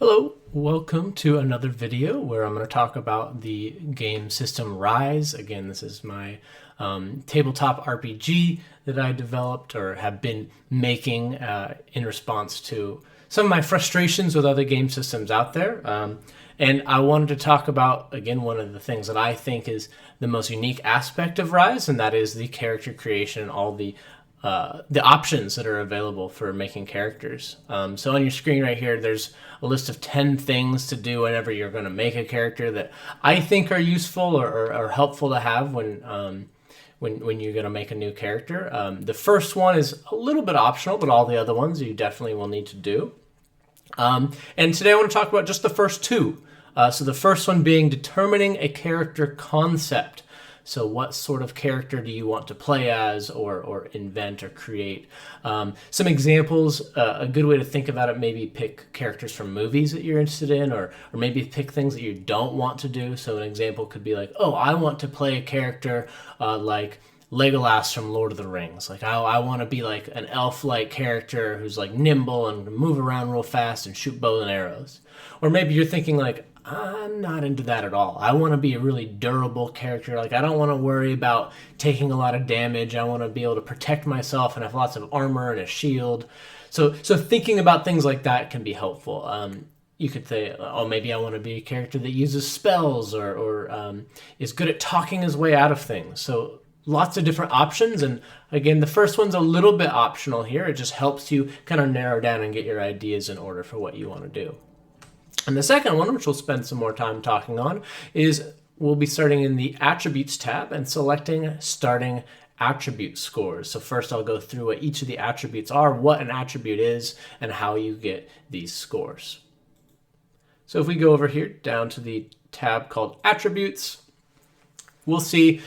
Hello, welcome to another video where I'm going to talk about the game system Rise. Again, this is my tabletop RPG that I developed or have been making in response to some of my frustrations with other game systems out there. And I wanted to talk about, again, one of the things that I think is the most unique aspect of Rise, and that is the character creation and all the options that are available for making characters. So on your screen right here, there's a list of 10 things to do whenever you're going to make a character that I think are useful or helpful to have when you're going to make a new character. The first one is a little bit optional, but all the other ones you definitely will need to do. And today I want to talk about just the first two. So the first one being determining a character concept. So what sort of character do you want to play as or invent or create? Some examples, a good way to think about it, maybe pick characters from movies that you're interested in or maybe pick things that you don't want to do. So an example could be like, oh, I want to play a character like Legolas from Lord of the Rings. Like I want to be like an elf-like character who's like nimble and move around real fast and shoot bows and arrows. Or maybe you're thinking like, I'm not into that at all. I want to be a really durable character. Like I don't want to worry about taking a lot of damage. I want to be able to protect myself and have lots of armor and a shield. So thinking about things like that can be helpful. You could say, oh, maybe I want to be a character that uses spells or is good at talking his way out of things. So lots of different options. And again, the first one's a little bit optional here. It just helps you kind of narrow down and get your ideas in order for what you want to do. And the second one, which we'll spend some more time talking on, is we'll be starting in the Attributes tab and selecting Starting Attribute Scores. So first I'll go through what each of the attributes are, what an attribute is, and how you get these scores. So if we go over here down to the tab called Attributes, we'll see,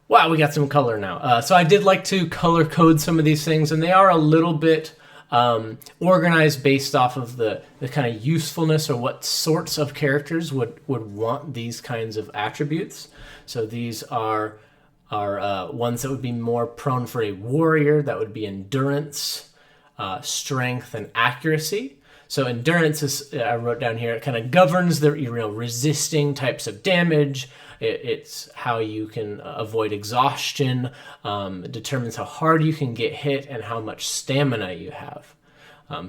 wow, we got some color now. So I did like to color code some of these things, and they are a little bit organized based off of the kind of usefulness or what sorts of characters would want these kinds of attributes. So these are ones that would be more prone for a warrior. That would be endurance, strength, and accuracy. So endurance is, I wrote down here, it kind of governs the resisting types of damage. It's how you can avoid exhaustion, determines how hard you can get hit and how much stamina you have.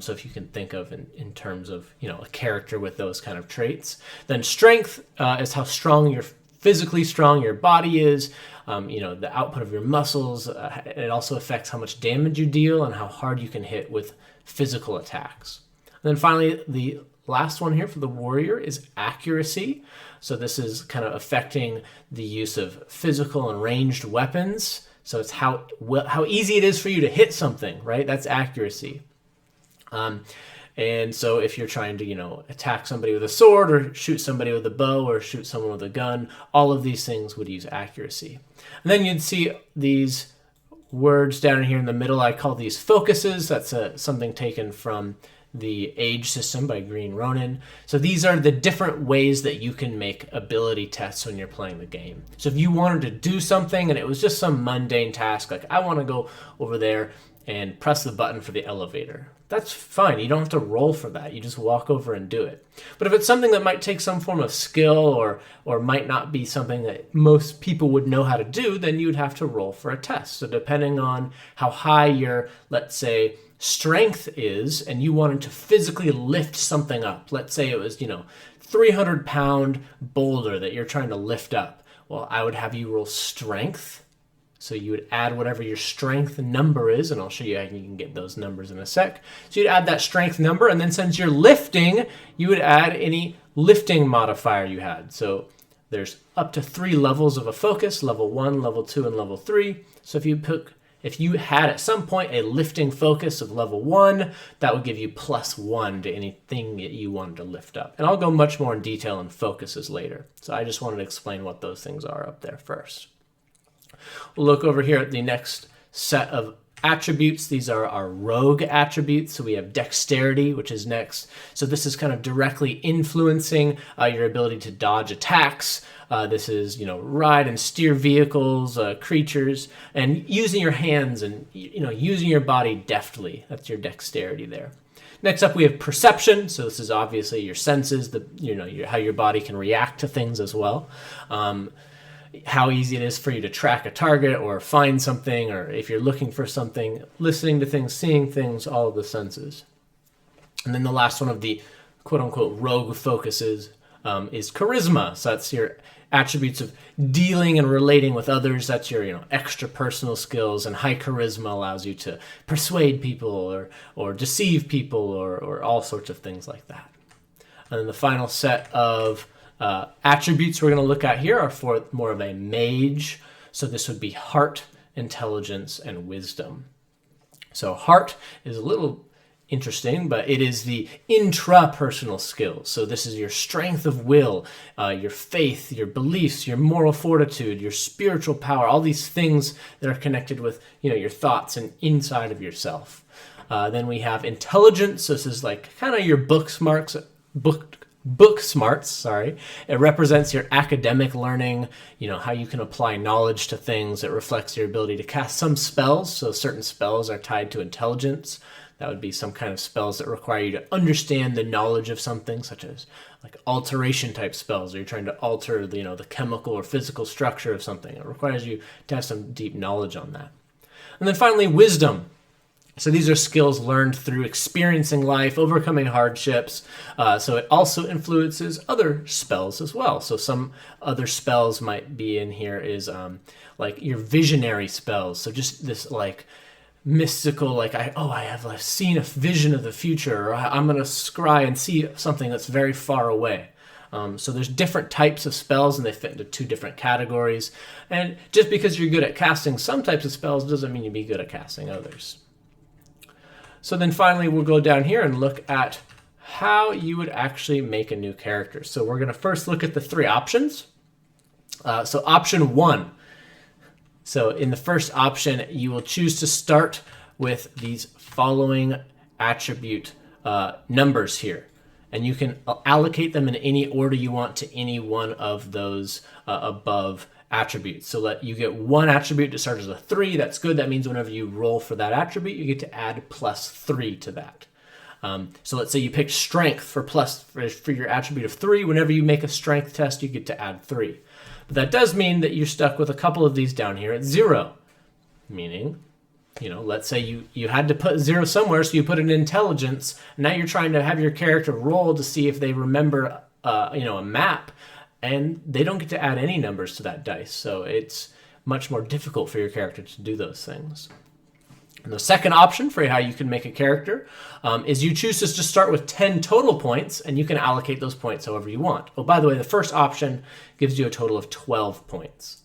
So if you can think of in terms of a character with those kind of traits. Then strength is how physically strong your body is, the output of your muscles. It also affects how much damage you deal and how hard you can hit with physical attacks. And then finally, the last one here for the warrior is accuracy. So this is kind of affecting the use of physical and ranged weapons. So it's how easy it is for you to hit something, right? That's accuracy. And so if you're trying to, attack somebody with a sword or shoot somebody with a bow or shoot someone with a gun, all of these things would use accuracy. And then you'd see these words down here in the middle. I call these focuses. That's something taken from the Age system by Green Ronin. So these are the different ways that you can make ability tests when you're playing the game. So if you wanted to do something and it was just some mundane task, like I want to go over there and press the button for the elevator, that's fine. You don't have to roll for that. You just walk over and do it. But if it's something that might take some form of skill or might not be something that most people would know how to do, then you would have to roll for a test. So depending on how high your, let's say, strength is, and you wanted to physically lift something up. Let's say it was, 300-pound boulder that you're trying to lift up. Well, I would have you roll strength. So you would add whatever your strength number is, and I'll show you how you can get those numbers in a sec. So you'd add that strength number, and then since you're lifting, you would add any lifting modifier you had. So there's up to 3 levels of a focus, level 1, level 2, and level 3. So if you had at some point a lifting focus of level 1, that would give you +1 to anything that you wanted to lift up. And I'll go much more in detail on focuses later. So I just wanted to explain what those things are up there first. We'll look over here at the next set of attributes. These are our rogue attributes. So we have dexterity, which is next. So this is kind of directly influencing your ability to dodge attacks. This is, ride and steer vehicles, creatures, and using your hands and, using your body deftly. That's your dexterity there. Next up, we have perception. So this is obviously your senses, how your body can react to things as well. How easy it is for you to track a target or find something, or if you're looking for something, listening to things, seeing things, all of the senses. And then the last one of the quote-unquote rogue focuses is charisma. So that's your attributes of dealing and relating with others. That's your extra personal skills, and high charisma allows you to persuade people or deceive people or all sorts of things like that. And then the final set of attributes we're going to look at here are for more of a mage. So this would be heart, intelligence, and wisdom. So heart is a little interesting, but it is the intrapersonal skills. So this is your strength of will, your faith, your beliefs, your moral fortitude, your spiritual power, all these things that are connected with your thoughts and inside of yourself. Then we have intelligence. So this is like kind of your book smarts. It represents your academic learning, how you can apply knowledge to things. It reflects your ability to cast some spells. So certain spells are tied to intelligence. That would be some kind of spells that require you to understand the knowledge of something, such as like alteration type spells, or you're trying to alter the chemical or physical structure of something. It requires you to have some deep knowledge on that. And then finally, wisdom. So these are skills learned through experiencing life, overcoming hardships. So it also influences other spells as well. So some other spells might be in here is like your visionary spells. So just this like mystical, like I've seen a vision of the future, or I'm going to scry and see something that's very far away. So there's different types of spells, and they fit into two different categories. And just because you're good at casting some types of spells doesn't mean you'd be good at casting others. So then finally, we'll go down here and look at how you would actually make a new character. So we're going to first look at the three options. So option 1. So in the first option, you will choose to start with these following attribute numbers here. And you can allocate them in any order you want to any one of those above attributes. So you get one attribute to start as a 3. That's good. That means whenever you roll for that attribute, you get to add +3 to that. So let's say you picked strength for your attribute of 3. Whenever you make a strength test, you get to add 3. But that does mean that you're stuck with a couple of these down here at 0, meaning, let's say you had to put 0 somewhere, so you put an intelligence. Now you're trying to have your character roll to see if they remember, a map, and they don't get to add any numbers to that dice. So it's much more difficult for your character to do those things. And the second option for how you can make a character is you choose to just start with 10 total points, and you can allocate those points however you want. Oh, by the way, the first option gives you a total of 12 points.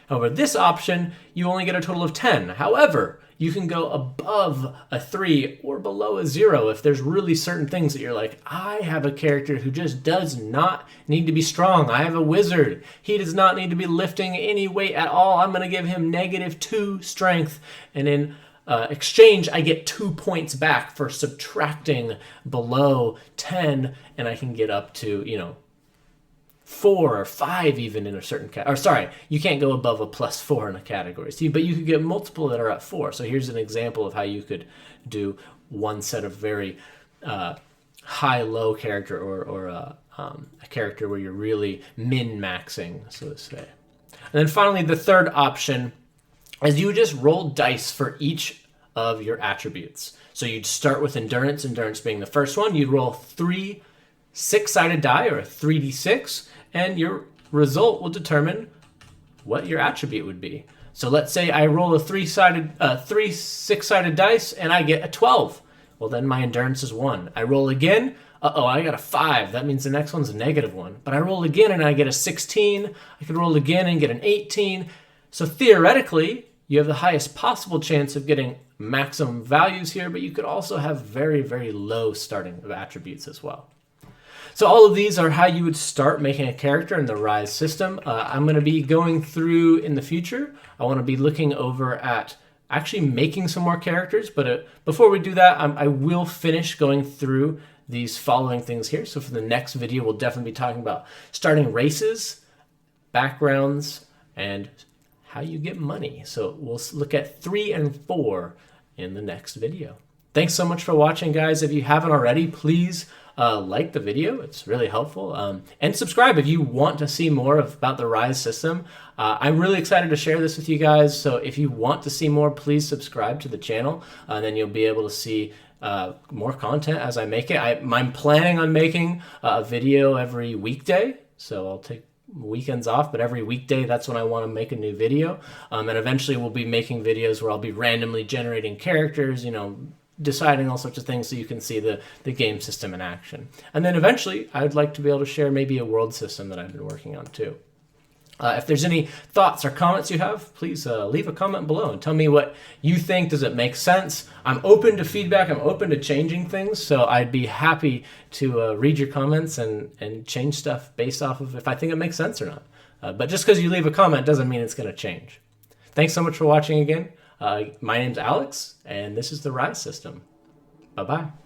However, this option, you only get a total of 10. However, you can go above a 3 or below a 0 if there's really certain things that you're like, I have a character who just does not need to be strong. I have a wizard. He does not need to be lifting any weight at all. I'm going to give him -2 strength, and in exchange, I get 2 points back for subtracting below 10, and I can get up to, 4 or 5 even in a certain category. Or sorry, you can't go above a +4 in a category. See, but you could get multiple that are at 4. So here's an example of how you could do one set of very high-low character, or a character where you're really min-maxing, so to say. And then finally, the third option is you just roll dice for each of your attributes. So you'd start with endurance, endurance being the first one. You'd roll 3 6-sided die, or a 3d6, and your result will determine what your attribute would be. So let's say I roll a 3 6-sided dice, and I get a 12. Well, then my endurance is 1. I roll again. I got a 5. That means the next one's a -1. But I roll again, and I get a 16. I could roll again and get an 18. So theoretically, you have the highest possible chance of getting maximum values here, but you could also have very, very low starting of attributes as well. So all of these are how you would start making a character in the Rise system. I'm going to be going through in the future. I want to be looking over at actually making some more characters, but before we do that, I will finish going through these following things here. So for the next video, we'll definitely be talking about starting races, backgrounds, and how you get money. So we'll look at 3 and 4 in the next video. Thanks so much for watching, guys. If you haven't already, please like the video. It's really helpful. And subscribe if you want to see more about the Rise system. I'm really excited to share this with you guys. So if you want to see more, please subscribe to the channel. And then you'll be able to see more content as I make it. I'm planning on making a video every weekday. So I'll take weekends off, but every weekday, that's when I want to make a new video. And eventually we'll be making videos where I'll be randomly generating characters, deciding all sorts of things so you can see the game system in action. And then eventually I'd like to be able to share maybe a world system that I've been working on too. If there's any thoughts or comments you have, please leave a comment below and tell me what you think. Does it make sense? I'm open to feedback. I'm open to changing things. So I'd be happy to read your comments and change stuff based off of if I think it makes sense or not. But just because you leave a comment doesn't mean it's going to change. Thanks so much for watching again. My name's Alex, and this is the Rise system. Bye-bye.